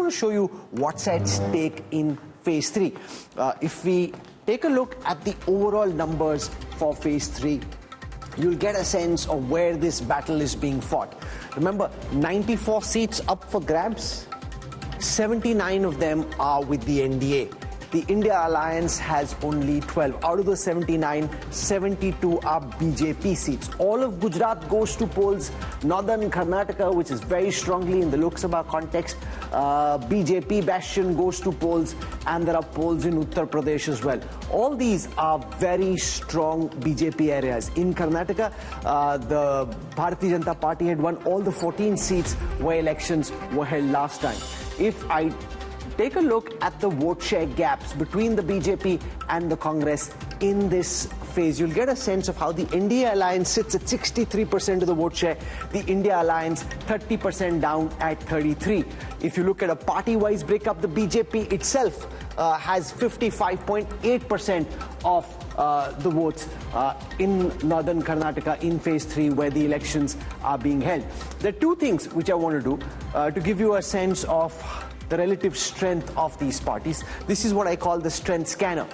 want to show you what's at stake in phase 3. If we take a look at the overall numbers for phase 3, you'll get a sense of where this battle is being fought. Remember, 94 seats up for grabs, 79 of them are with the NDA. The India Alliance has only 12. Out of the 79, 72 are BJP seats. All of Gujarat goes to polls. Northern Karnataka, which is very strongly in the Lok Sabha context, BJP bastion goes to polls, and there are polls in Uttar Pradesh as well. All these are very strong BJP areas. In Karnataka, the Bharatiya Janata Party had won all the 14 seats where elections were held last time. If I take a look at the vote share gaps between the BJP and the Congress in this phase, you'll get a sense of how the NDA alliance sits at 63% of the vote share, the India Alliance 30% down at 33%. If you look at a party-wise breakup, the BJP itself has 55.8% of the votes in northern Karnataka in phase 3 where the elections are being held. There are two things which I want to do to give you a sense of the relative strength of these parties. This is what I call the strength scanner.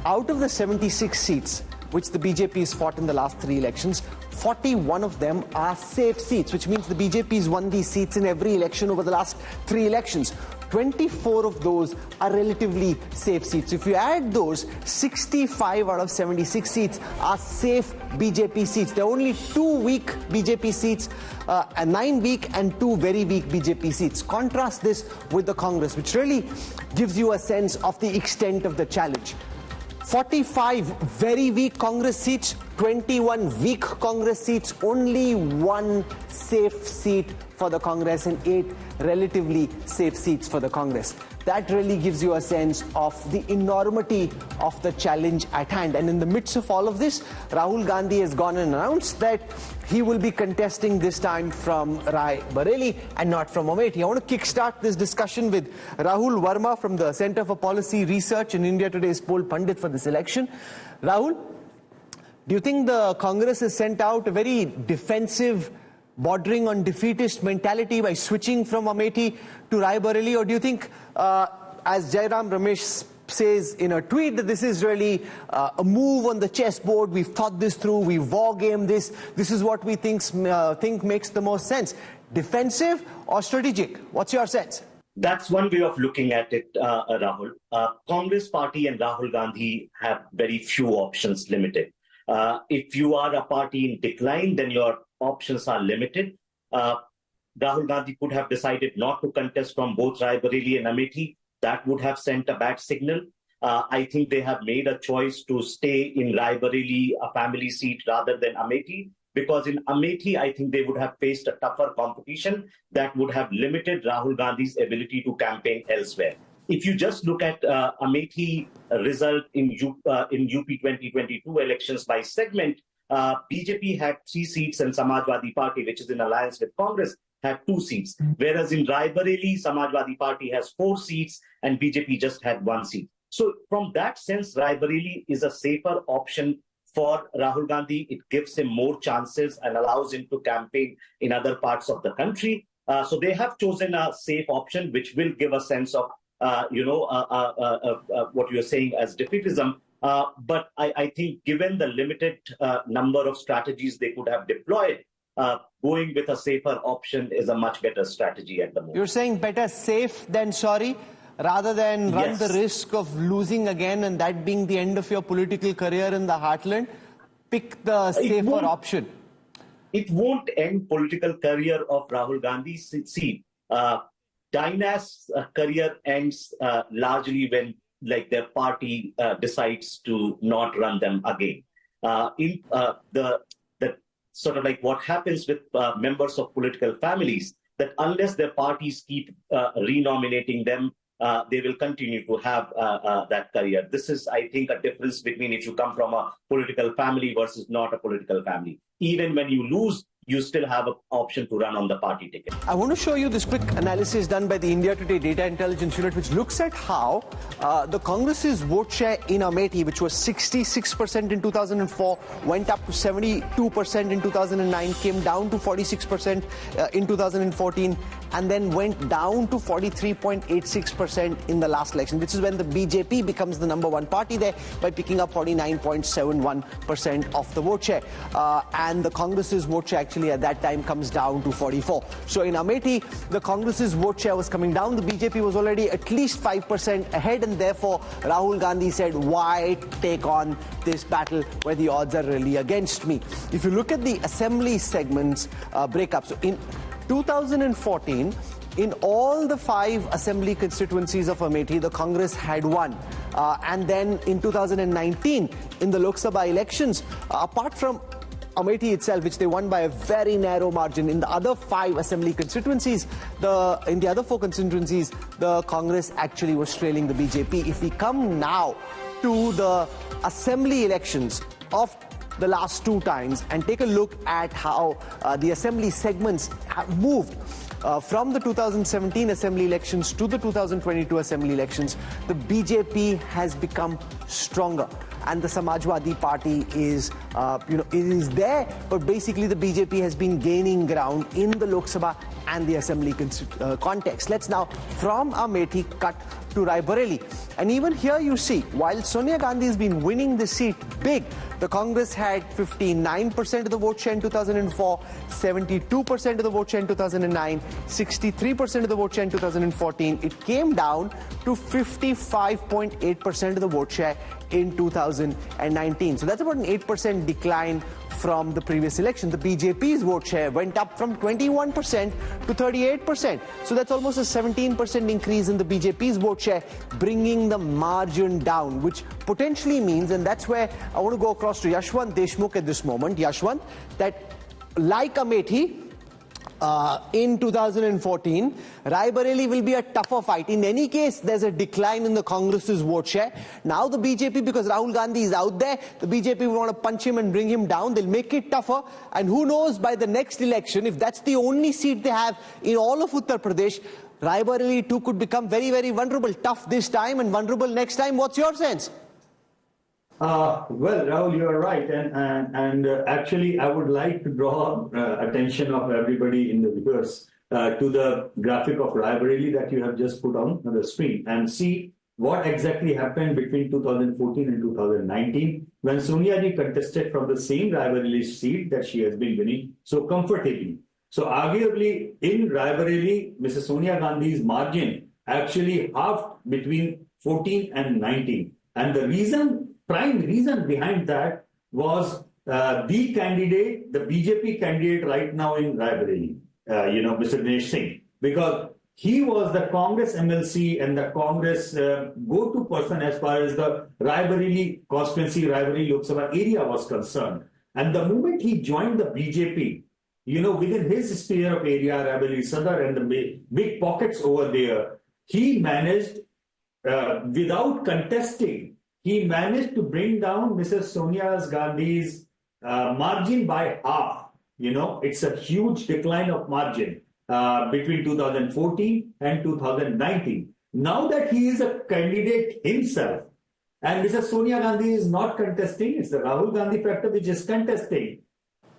Out of the 76 seats which the BJP has fought in the last 3 elections, 41 of them are safe seats, which means the BJP has won these seats in every election over the last 3 elections. 24 of those are relatively safe seats. If you add those, 65 out of 76 seats are safe BJP seats. There are only 2 weak BJP seats, 9 weak and 2 very weak BJP seats. Contrast this with the Congress, which really gives you a sense of the extent of the challenge. 45 very weak Congress seats, 21 weak Congress seats, only 1 safe seat for the Congress and 8 relatively safe seats for the Congress. That really gives you a sense of the enormity of the challenge at hand. And in the midst of all of this, Rahul Gandhi has gone and announced that he will be contesting this time from Rae Bareli and not from Amethi. I want to kickstart this discussion with Rahul Verma from the Center for Policy Research in India Today's poll pundit for this election. Rahul, do you think the Congress has sent out a very defensive, bordering on defeatist mentality by switching from Amethi to Rae Bareli, or do you think, as Jairam Ramesh says in a tweet, that this is really a move on the chessboard, we've thought this through, we've wargamed this is what we think makes the most sense? Defensive or strategic? What's your sense? That's one way of looking at it, Rahul. Congress party and Rahul Gandhi have very few options, limited. If you are a party in decline, then your options are limited. Rahul Gandhi could have decided not to contest from both Rae Bareli and Amethi. That would have sent a bad signal. I think they have made a choice to stay in Rae Bareli, a family seat, rather than Amethi, because in Amethi, I think they would have faced a tougher competition that would have limited Rahul Gandhi's ability to campaign elsewhere. If you just look at Amethi result in UP 2022 elections by segment, BJP had 3 seats and Samajwadi Party, which is in alliance with Congress, had 2 seats. Whereas in Rae Bareli, Samajwadi Party has 4 seats and BJP just had 1 seat. So from that sense, Rae Bareli is a safer option for Rahul Gandhi. It gives him more chances and allows him to campaign in other parts of the country. So they have chosen a safe option, which will give a sense of what you're saying as defeatism. But I think given the limited number of strategies they could have deployed, going with a safer option is a much better strategy at the moment. You're saying better safe than sorry, rather than run the risk of losing again and that being the end of your political career in the heartland? Pick the safer option. It won't end political career of Rahul Gandhi. See, Dinah's career ends largely when their party decides to not run them again. Sort of like what happens with members of political families, that unless their parties keep renominating them, they will continue to have that career. This is, I think, a difference between if you come from a political family versus not a political family. Even when you lose, you still have an option to run on the party ticket. I want to show you this quick analysis done by the India Today Data Intelligence Unit, which looks at how the Congress's vote share in Amethi, which was 66% in 2004, went up to 72% in 2009, came down to 46% in 2014, and then went down to 43.86% in the last election, which is when the BJP becomes the #1 party there by picking up 49.71% of the vote share. And the Congress's vote share actually at that time comes down to 44. So in Amethi, the Congress's vote share was coming down. The BJP was already at least 5% ahead, and therefore Rahul Gandhi said, why take on this battle where the odds are really against me? If you look at the assembly segments breakup, so in 2014, in all the 5 assembly constituencies of Amethi, the Congress had won. And then in 2019, in the Lok Sabha elections, apart from Amethi itself, which they won by a very narrow margin, in the other 5 assembly constituencies, in the other 4 constituencies, the Congress actually was trailing the BJP. If we come now to the assembly elections of the last 2 times and take a look at how the assembly segments have moved from the 2017 assembly elections to the 2022 assembly elections, the BJP has become stronger. And the Samajwadi Party is, is there, but basically the BJP has been gaining ground in the Lok Sabha and the assembly context. Let's now, from Amethi, cut to Rae Bareli. And even here you see, while Sonia Gandhi has been winning the seat big, the Congress had 59% of the vote share in 2004, 72% of the vote share in 2009, 63% of the vote share in 2014. It came down to 55.8% of the vote share in 2019. So that's about an 8% decline from the previous election. The BJP's vote share went up from 21% to 38%. So that's almost a 17% increase in the BJP's vote share, bringing the margin down, which potentially means, and that's where I want to go across to Yashwant Deshmukh at this moment. Yashwant, that like Amethi, in 2014, Rae Bareli will be a tougher fight. In any case, there's a decline in the Congress's vote share. Now the BJP, because Rahul Gandhi is out there, the BJP will want to punch him and bring him down. They'll make it tougher. And who knows, by the next election, if that's the only seat they have in all of Uttar Pradesh, Rae Bareli too could become very, very vulnerable. Tough this time and vulnerable next time. What's your sense? Well, Rahul, you are right. And actually, I would like to draw attention of everybody in the viewers to the graphic of Rae Bareli that you have just put on the screen and see what exactly happened between 2014 and 2019 when Sonia ji contested from the same Rae Bareli seat that she has been winning so comfortably. So arguably, in Rae Bareli, Mrs. Sonia Gandhi's margin actually halved between 14 and 19. And the prime reason behind that was the candidate, the BJP candidate right now in Rae Bareli, Mr. Dinesh Singh, because he was the Congress MLC and the Congress go-to person as far as the Rae Bareli constituency, Rae Bareli Lok Sabha area was concerned. And the moment he joined the BJP, within his sphere of area, Rae Bareli Sadar and the big pockets over there, he managed, without contesting, he managed to bring down Mrs. Sonia Gandhi's margin by half. It's a huge decline of margin between 2014 and 2019. Now that he is a candidate himself, and Mrs. Sonia Gandhi is not contesting, it's the Rahul Gandhi factor which is contesting.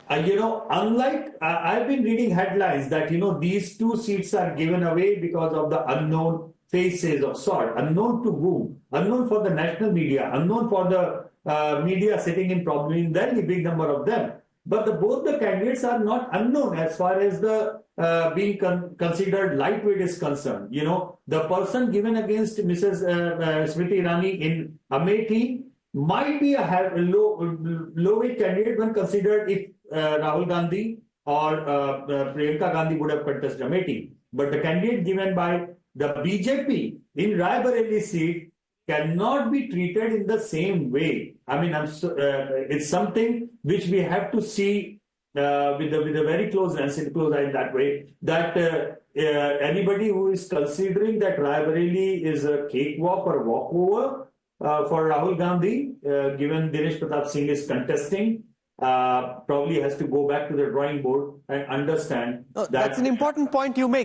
Unlike, I've been reading headlines that, these 2 seats are given away because of the unknown faces of sort, unknown to whom, unknown for the national media, unknown for the media sitting in probably in very big number of them. But both the candidates are not unknown as far as the being considered lightweight is concerned. The person given against Mrs. Smriti Irani in Amethi might be a low-weight candidate when considered if Rahul Gandhi or Priyanka Gandhi would have contested Amethi. But the candidate given by the BJP in Rae Bareli seat cannot be treated in the same way. I mean, it's something which we have to see with a very close lens, in that way, that anybody who is considering that Rae Bareli is a cakewalk or walkover for Rahul Gandhi, given Dinesh Pratap Singh is contesting, probably has to go back to the drawing board and understand that. That's an important point you make.